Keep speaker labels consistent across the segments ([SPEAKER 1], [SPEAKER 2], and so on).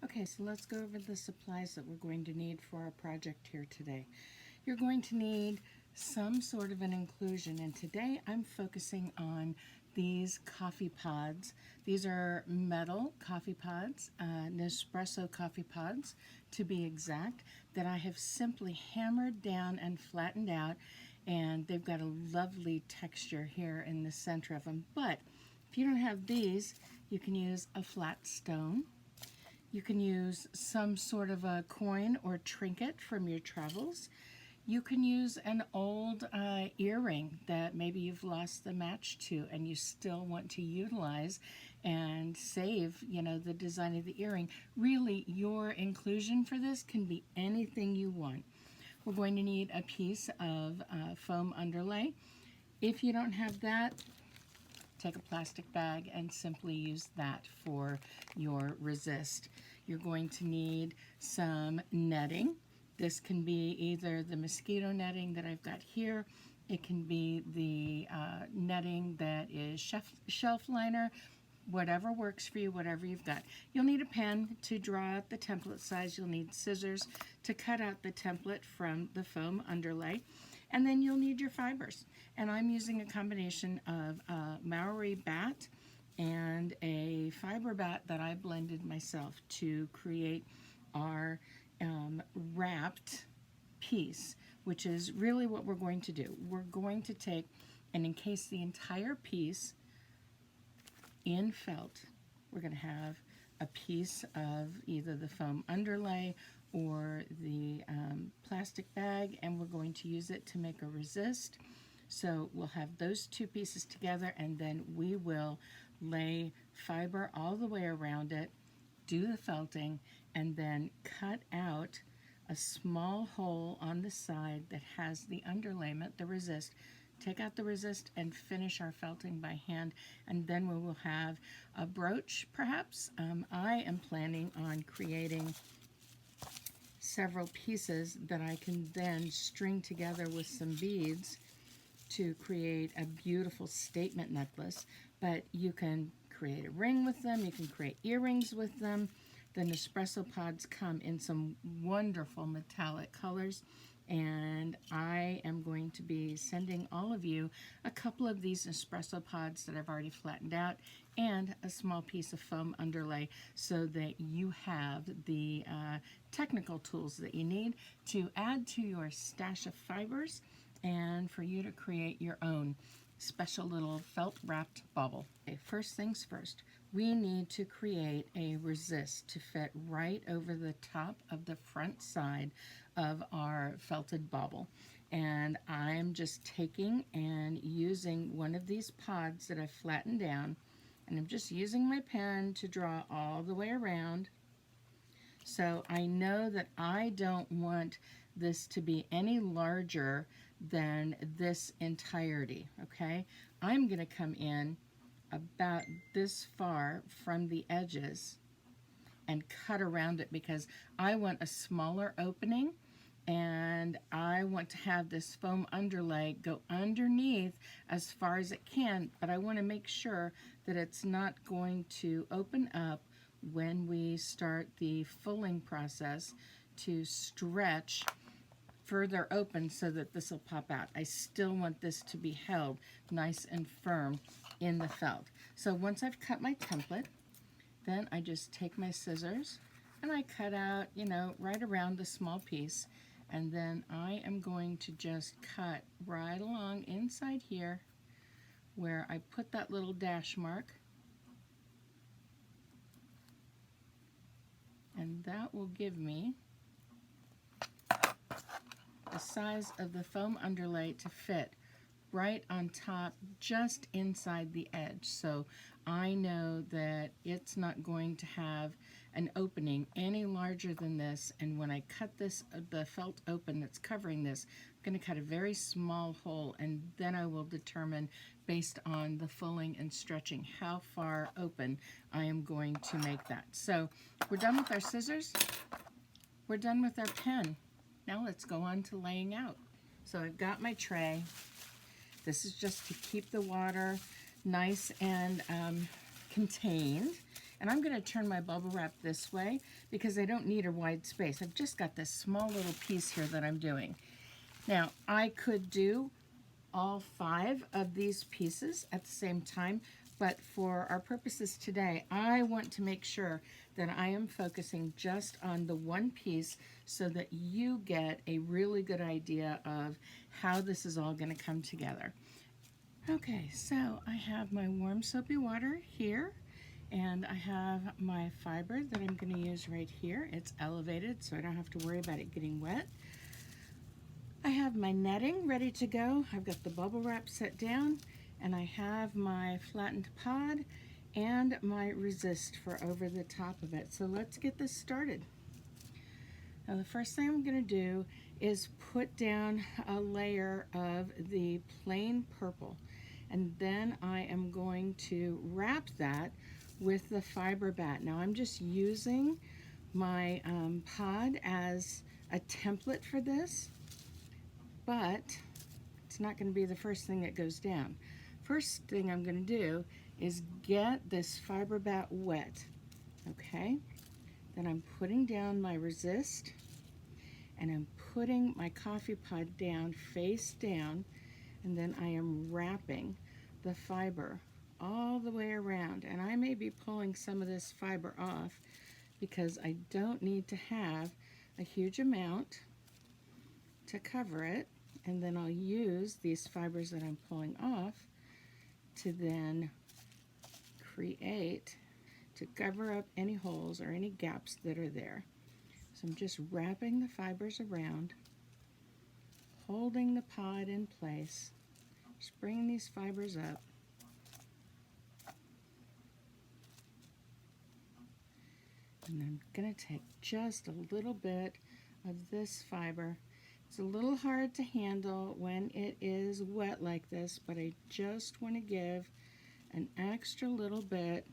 [SPEAKER 1] Okay, so let's go over the supplies that we're going to need for our project here today. You're going to need some sort of an inclusion, and today I'm focusing on these coffee pods. These are metal coffee pods, Nespresso coffee pods to be exact, that I have simply hammered down and flattened out, and they've got a lovely texture here in the center of them. But if you don't have these, you can use a flat stone. You can use some sort of a coin or trinket from your travels. You can use an old earring that maybe you've lost the match to and you still want to utilize and save, the design of the earring. Really, your inclusion for this can be anything you want. We're going to need a piece of foam underlay. If you don't have that, take a plastic bag and simply use that for your resist. You're going to need some netting. This can be either the mosquito netting that I've got here. It can be the netting that is shelf liner, whatever works for you, whatever you've got. You'll need a pen to draw out the template size. You'll need scissors to cut out the template from the foam underlay. And then you'll need your fibers. And I'm using a combination of a Maori bat and a fiber bat that I blended myself to create our wrapped piece, which is really what we're going to do. We're going to take and encase the entire piece in felt. We're going to have a piece of either the foam underlay or the plastic bag, and we're going to use it to make a resist. So we'll have those two pieces together, and then we will lay fiber all the way around it, do the felting, and then cut out a small hole on the side that has the underlayment, the resist. Take out the resist and finish our felting by hand, and then we will have a brooch perhaps. I am planning on creating several pieces that I can then string together with some beads to create a beautiful statement necklace. But you can create a ring with them, you can create earrings with them. The Nespresso pods come in some wonderful metallic colors, and I am going to be sending all of you a couple of these Nespresso pods that I've already flattened out and a small piece of foam underlay so that you have the technical tools that you need to add to your stash of fibers and for you to create your own special little felt wrapped bauble. Okay, first things first, we need to create a resist to fit right over the top of the front side of our felted bauble. And I'm just taking and using one of these pods that I've flattened down, and I'm just using my pen to draw all the way around. So I know that I don't want this to be any larger than this entirety, okay? I'm going to come in about this far from the edges and cut around it because I want a smaller opening, and I want to have this foam underlay go underneath as far as it can, but I want to make sure that it's not going to open up when we start the fulling process to stretch further open so that this will pop out. I still want this to be held nice and firm in the felt. So once I've cut my template, then I just take my scissors and I cut out, right around the small piece, and then I am going to just cut right along inside here where I put that little dash mark, and that will give me the size of the foam underlay to fit right on top, just inside the edge. So I know that it's not going to have an opening any larger than this, and when I cut this, the felt open that's covering this, I'm going to cut a very small hole, and then I will determine, based on the fulling and stretching, how far open I am going to make that. So we're done with our scissors, we're done with our pen. Now let's go on to laying out. So I've got my tray. This is just to keep the water nice and contained. And I'm going to turn my bubble wrap this way because I don't need a wide space. I've just got this small little piece here that I'm doing. Now, I could do all 5 of these pieces at the same time, but for our purposes today, I want to make sure that I am focusing just on the one piece so that you get a really good idea of how this is all going to come together. Okay, so I have my warm soapy water here, and I have my fiber that I'm going to use right here. It's elevated, so I don't have to worry about it getting wet. I have my netting ready to go. I've got the bubble wrap set down, and I have my flattened pod and my resist for over the top of it. So let's get this started. Now the first thing I'm going to do is put down a layer of the plain purple, and then I am going to wrap that with the fiber bat. Now I'm just using my pod as a template for this, but it's not going to be the first thing that goes down. First thing I'm going to do is get this fiber bat wet, okay? Then I'm putting down my resist, and I'm putting my coffee pod down, face down, and then I am wrapping the fiber all the way around. And I may be pulling some of this fiber off because I don't need to have a huge amount to cover it. And then I'll use these fibers that I'm pulling off to then create, to cover up any holes or any gaps that are there. So I'm just wrapping the fibers around, holding the pod in place, just bringing these fibers up. And I'm going to take just a little bit of this fiber. It's a little hard to handle when it is wet like this, but I just want to give an extra little bit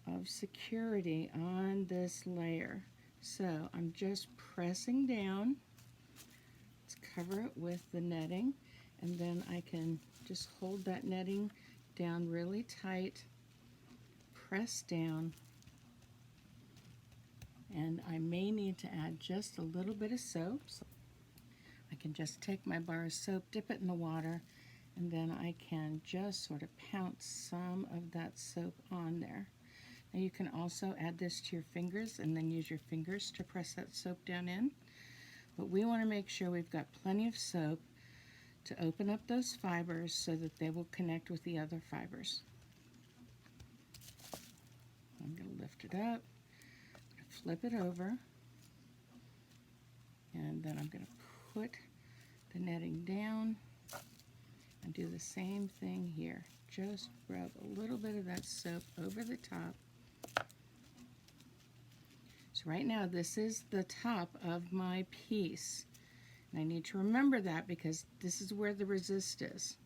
[SPEAKER 1] of security on this layer. So I'm just pressing down. Let's cover it with the netting, and then I can just hold that netting down really tight, press down, and I may need to add just a little bit of soap. So I can just take my bar of soap, dip it in the water, and then I can just sort of pounce some of that soap on there. Now you can also add this to your fingers and then use your fingers to press that soap down in. But we want to make sure we've got plenty of soap to open up those fibers so that they will connect with the other fibers. I'm going to lift it up, flip it over, and then I'm going to put the netting down and do the same thing here. Just rub a little bit of that soap over the top. So right now this is the top of my piece, and I need to remember that because this is where the resist is.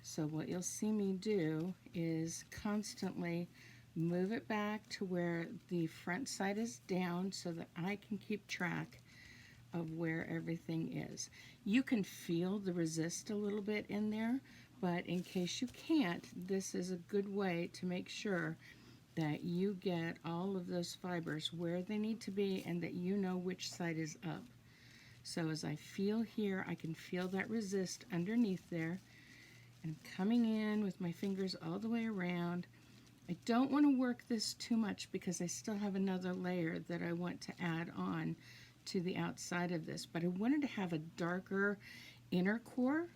[SPEAKER 1] So what you'll see me do is constantly move it back to where the front side is down so that I can keep track of where everything is. You can feel the resist a little bit in there, but in case you can't, this is a good way to make sure that you get all of those fibers where they need to be and that you know which side is up. So as I feel here, I can feel that resist underneath there, and I'm coming in with my fingers all the way around. I don't want to work this too much because I still have another layer that I want to add on to the outside of this, but I wanted to have a darker inner core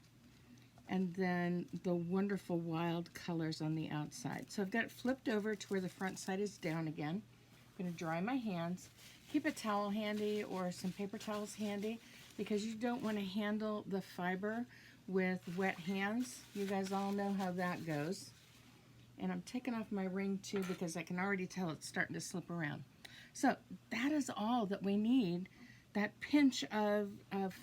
[SPEAKER 1] and then the wonderful wild colors on the outside. So I've got it flipped over to where the front side is down again. I'm going to dry my hands. Keep a towel handy or some paper towels handy because you don't want to handle the fiber with wet hands. You guys all know how that goes. And I'm taking off my ring too because I can already tell it's starting to slip around. So that is all that we need. That pinch of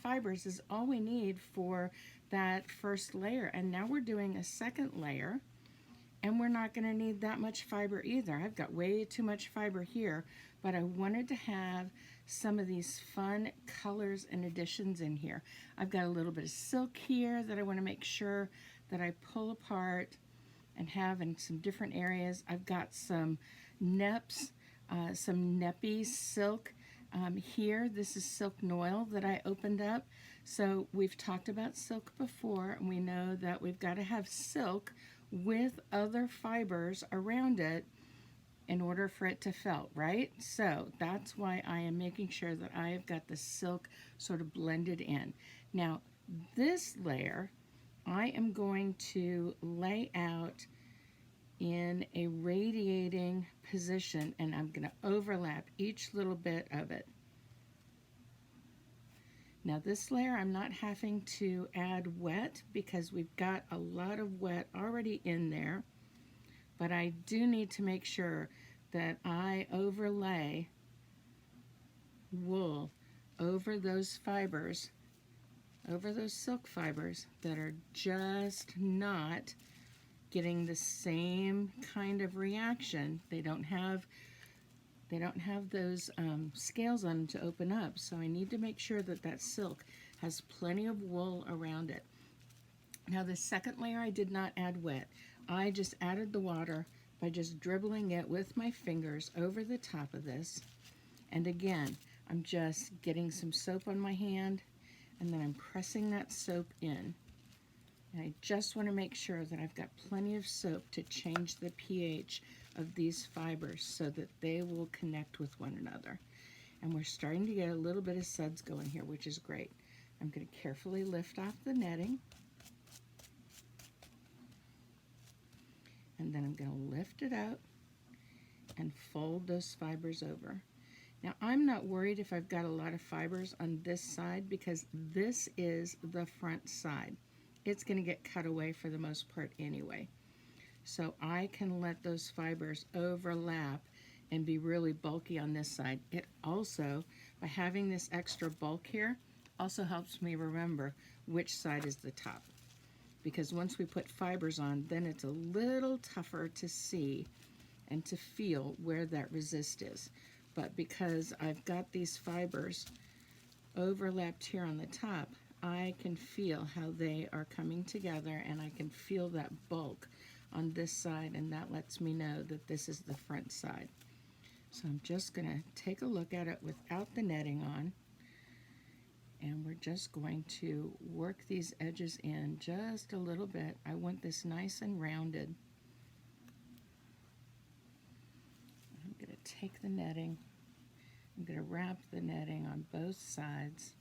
[SPEAKER 1] fibers is all we need for that first layer. And now we're doing a second layer, and we're not going to need that much fiber either. I've got way too much fiber here, but I wanted to have some of these fun colors and additions in here. I've got a little bit of silk here that I want to make sure that I pull apart and have in some different areas. I've got some neps, some neppy silk here. This is silk noil that I opened up. So we've talked about silk before, and we know that we've got to have silk with other fibers around it in order for it to felt, right? So that's why I am making sure that I have got the silk sort of blended in. Now, this layer I am going to lay out in a radiating position, and I'm going to overlap each little bit of it. Now this layer I'm not having to add wet because we've got a lot of wet already in there, but I do need to make sure that I overlay wool over those fibers, over those silk fibers that are just not getting the same kind of reaction. They don't have those scales on them to open up, so I need to make sure that that silk has plenty of wool around it. Now the second layer I did not add wet. I just added the water by just dribbling it with my fingers over the top of this. And again, I'm just getting some soap on my hand, and then I'm pressing that soap in. And I just want to make sure that I've got plenty of soap to change the pH of these fibers so that they will connect with one another. And we're starting to get a little bit of suds going here, which is great. I'm going to carefully lift off the netting. And then I'm going to lift it out and fold those fibers over. Now I'm not worried if I've got a lot of fibers on this side because this is the front side. It's going to get cut away for the most part anyway. So I can let those fibers overlap and be really bulky on this side. It also, by having this extra bulk here, also helps me remember which side is the top. Because once we put fibers on, then it's a little tougher to see and to feel where that resist is. But because I've got these fibers overlapped here on the top, I can feel how they are coming together, and I can feel that bulk on this side, and that lets me know that this is the front side. So I'm just going to take a look at it without the netting on, and we're just going to work these edges in just a little bit. I want this nice and rounded. I'm going to take the netting, I'm going to wrap the netting on both sides,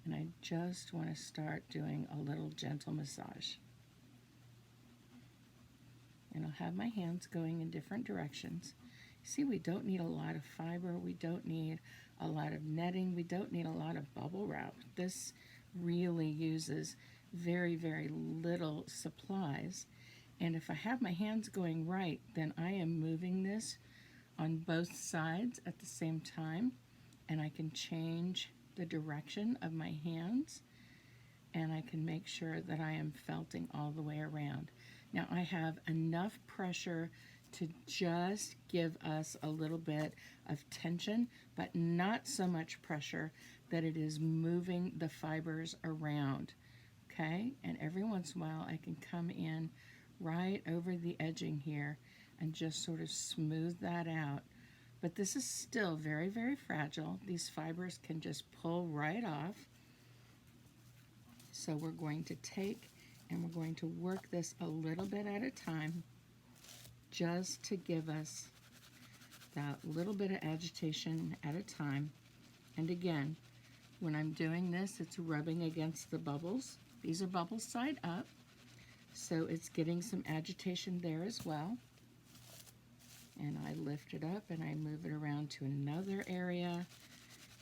[SPEAKER 1] and I just want to start doing a little gentle massage. And I'll have my hands going in different directions. See, we don't need a lot of fiber, we don't need a lot of netting, we don't need a lot of bubble wrap. This really uses very, very little supplies. And if I have my hands going right, then I am moving this on both sides at the same time, and I can change the direction of my hands, and I can make sure that I am felting all the way around. Now I have enough pressure to just give us a little bit of tension, but not so much pressure that it is moving the fibers around, okay? And every once in a while I can come in right over the edging here and just sort of smooth that out. But this is still very, very fragile. These fibers can just pull right off. So we're going to take and we're going to work this a little bit at a time just to give us that little bit of agitation at a time. And again, when I'm doing this, it's rubbing against the bubbles. These are bubbles side up, so it's getting some agitation there as well. And I lift it up and I move it around to another area,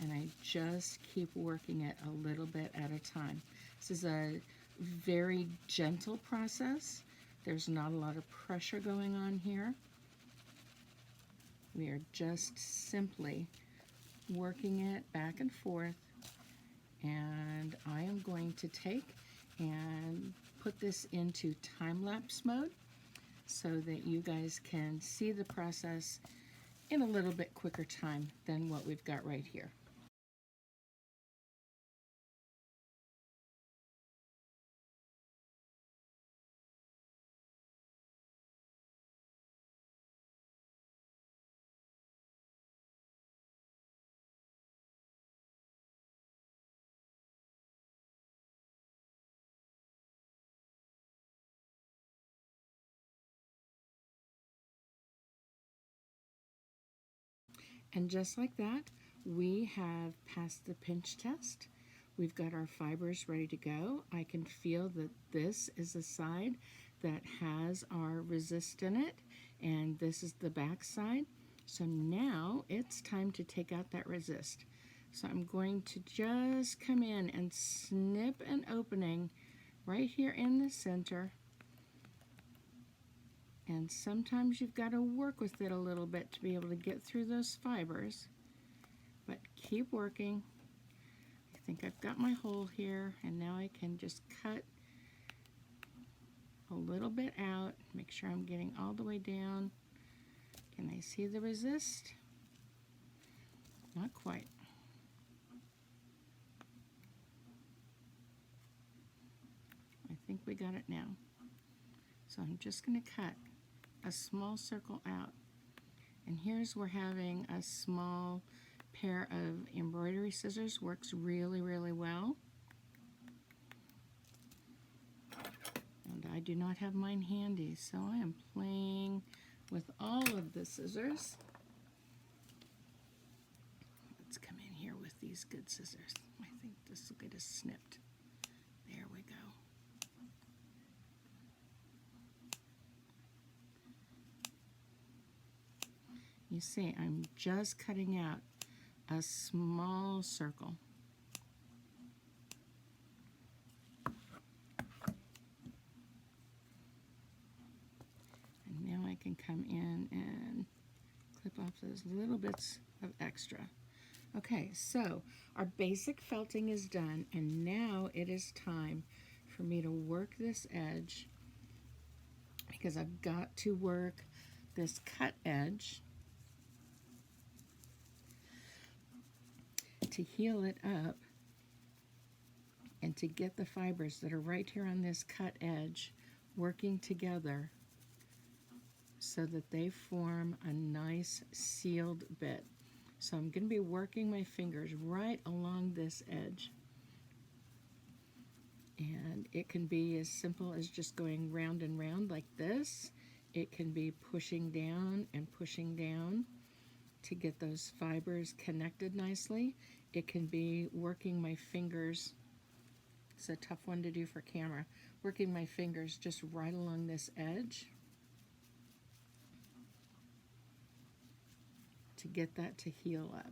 [SPEAKER 1] and I just keep working it a little bit at a time. This is a very gentle process. There's not a lot of pressure going on here. We are just simply working it back and forth, and I am going to take and put this into time-lapse mode so that you guys can see the process in a little bit quicker time than what we've got right here. And just like that, we have passed the pinch test. We've got our fibers ready to go. I can feel that this is the side that has our resist in it, and this is the back side. So now it's time to take out that resist. So I'm going to just come in and snip an opening right here in the center. And sometimes you've got to work with it a little bit to be able to get through those fibers. But keep working. I think I've got my hole here, and now I can just cut a little bit out. Make sure I'm getting all the way down. Can I see the resist? Not quite. I think we got it now. So I'm just going to cut a small circle out. And here's where having a small pair of embroidery scissors works really, really well. And I do not have mine handy, so I am playing with all of the scissors. Let's come in here with these good scissors. I think this will get us snipped. There we go. You see, I'm just cutting out a small circle. And now I can come in and clip off those little bits of extra. Okay, so our basic felting is done, and now it is time for me to work this edge, because I've got to work this cut edge to heal it up and to get the fibers that are right here on this cut edge working together so that they form a nice sealed bit. So I'm going to be working my fingers right along this edge. And it can be as simple as just going round and round like this. It can be pushing down and pushing down to get those fibers connected nicely. It can be working my fingers. It's a tough one to do for camera. Working my fingers just right along this edge to get that to heal up.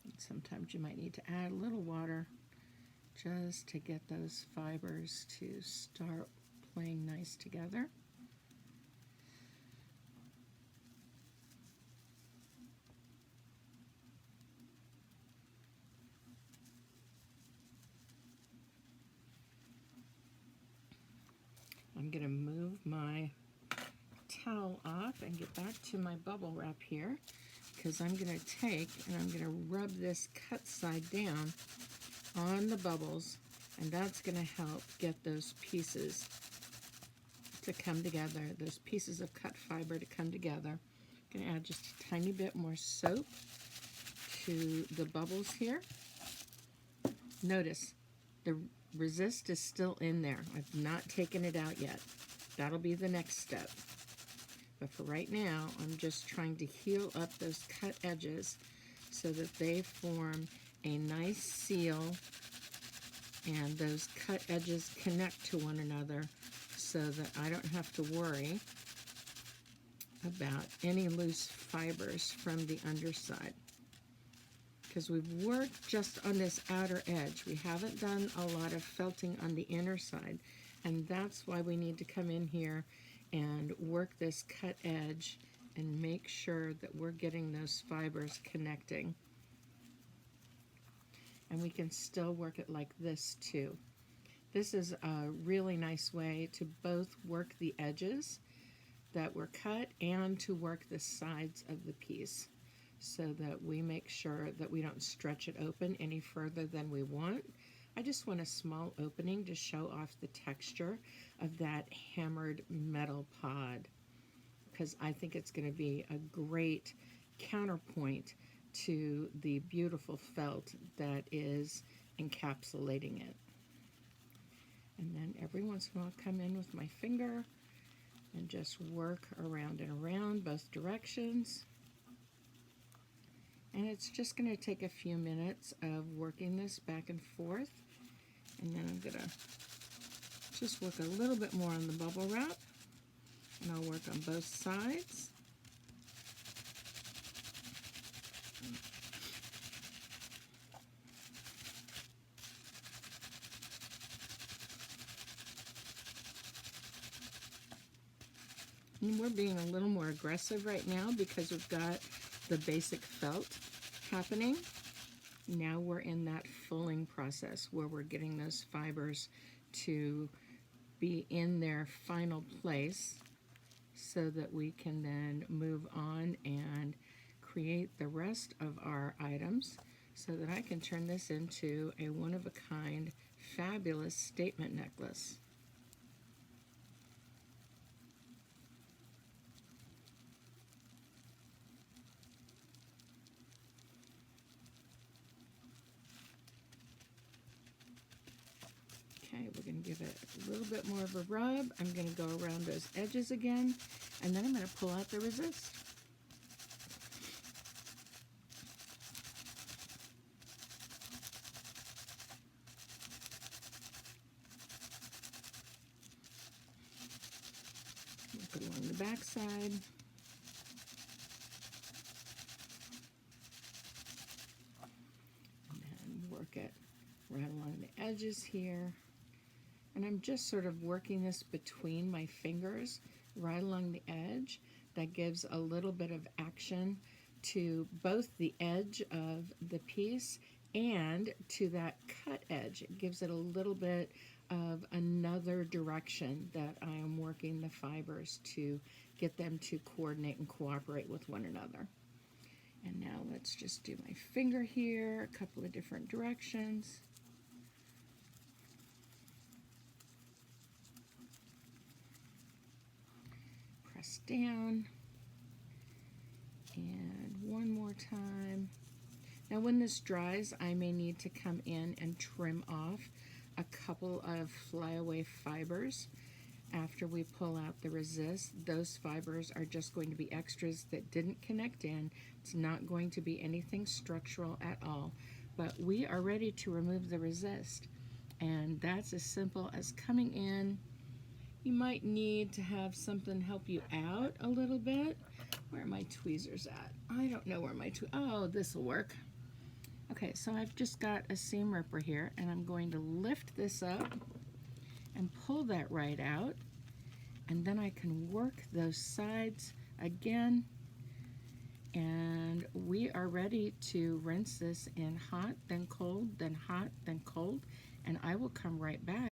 [SPEAKER 1] And sometimes you might need to add a little water just to get those fibers to start playing nice together. I'm going to move my towel off and get back to my bubble wrap here, because I'm going to take and I'm going to rub this cut side down on the bubbles, and that's going to help get those pieces to come together, those pieces of cut fiber to come together. I'm going to add just a tiny bit more soap to the bubbles here. Notice the resist is still in there. I've not taken it out yet. That'll be the next step. But for right now, I'm just trying to heal up those cut edges so that they form a nice seal and those cut edges connect to one another so that I don't have to worry about any loose fibers from the underside. Because we've worked just on this outer edge. We haven't done a lot of felting on the inner side, and that's why we need to come in here and work this cut edge and make sure that we're getting those fibers connecting. And we can still work it like this too. This is a really nice way to both work the edges that were cut and to work the sides of the piece, so that we make sure that we don't stretch it open any further than we want. I just want a small opening to show off the texture of that hammered metal pod, because I think it's going to be a great counterpoint to the beautiful felt that is encapsulating it. And then every once in a while I'll come in with my finger and just work around and around both directions. And it's just going to take a few minutes of working this back and forth. And then I'm going to just work a little bit more on the bubble wrap. And I'll work on both sides. And we're being a little more aggressive right now because we've got the basic felt happening. Now we're in that fulling process where we're getting those fibers to be in their final place so that we can then move on and create the rest of our items so that I can turn this into a one-of-a-kind fabulous statement necklace. Okay, we're going to give it a little bit more of a rub. I'm going to go around those edges again, and then I'm going to pull out the resist. Work along the back side. And then work it right along the edges here. And I'm just sort of working this between my fingers right along the edge. That gives a little bit of action to both the edge of the piece and to that cut edge. It gives it a little bit of another direction that I am working the fibers to get them to coordinate and cooperate with one another. And now let's just do my finger here, a couple of different directions. Press down, and one more time. Now when this dries, I may need to come in and trim off a couple of flyaway fibers after we pull out the resist. Those fibers are just going to be extras that didn't connect in. It's not going to be anything structural at all, but we are ready to remove the resist. And that's as simple as coming in. You might need to have something help you out a little bit. Where are my tweezers at? I don't know where my oh, this will work. Okay, so I've just got a seam ripper here, and I'm going to lift this up and pull that right out, and then I can work those sides again, and we are ready to rinse this in hot, then cold, then hot, then cold, and I will come right back